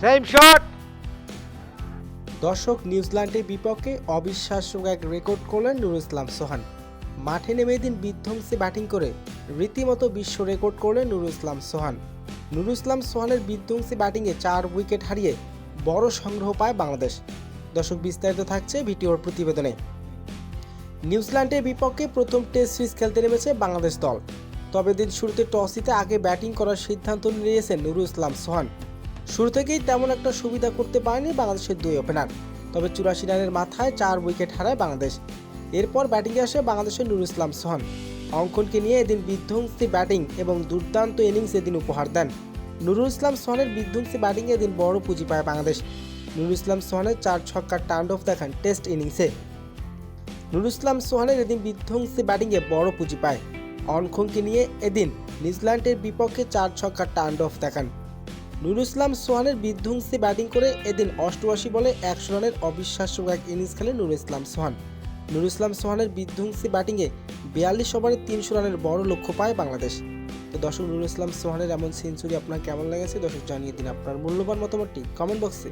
Same shot. দর্শক, নিউজিল্যান্ডের বিপক্ষে অবিশ্বাস্য এক রেকর্ড করলেন নুরুল ইসলাম সোহান। মাঠে নেমে দিন বিধ্বংসী ব্যাটিং করে রীতিমতো বিশ্ব রেকর্ড করলেন নুরুল ইসলাম সোহান। নুরুল ইসলাম সোহানের বিধ্বংসী ব্যাটিংয়ে 4 উইকেট হারিয়ে বড় সংগ্রহ পায় বাংলাদেশ। দর্শক, বিস্তারিত থাকছে ভিডিওর প্রতিবেদনে। নিউজিল্যান্ডের বিপক্ষে প্রথম টেস্ট সিরিজ খেলতে নেমেছে বাংলাদেশ দল। তবে দিন শুরুতে টস জিতে আগে ব্যাটিং করার সিদ্ধান্ত নিয়েছেন নুরুল ইসলাম সোহান। শুরু থেকেই তেমন একটা সুবিধা করতে পারেনি বাংলাদেশের দুই ওপেনার। তবে 84 রানের মাথায় 4 উইকেট হারায় বাংলাদেশ। এরপর ব্যাটিংয়ে আসে বাংলাদেশের নুরুল ইসলাম সোহান। অঙ্কনকে নিয়ে এদিন বিধ্বংসী ব্যাটিং এবং দুর্দান্ত ইনিংস এদিন উপহার দেন। নুরুল ইসলাম সোহানের বিধ্বংসী ব্যাটিংয়ে এদিন বড় পুঁজি পায় বাংলাদেশ। নুরুল ইসলাম সোহানের 4 ছক্কার টার্নঅফ দেখান টেস্ট ইনিংসে। নুরুল ইসলাম সোহানের এদিন বিধ্বংসী ব্যাটিংয়ে বড় পুঁজি পায়। অনখংকে নিয়ে এদিন নিউজিল্যান্ডের বিপক্ষে 4 ছক্কার টার্নঅফ দেখান। নুরুল ইসলাম সোহানের বিধ্বংসী ব্যাটিং করে এদিন 88 বলে 100 রানের অবিশ্বাস্য এক ইনিংস খেলেন নুরুল ইসলাম সোহান। নুরুল ইসলাম সোহানের বিধ্বংসী ব্যাটিংয়ে 42 ওভারে 300 রানের বড় লক্ষ্য পায় বাংলাদেশ। তো দর্শক, নুরুল ইসলাম সোহানের এমন সেঞ্চুরি আপনার কেমন লেগেছে দর্শক জানিয়ে দিন আপনার মূল্যবান মতামতটি কমেন্ট বক্সে।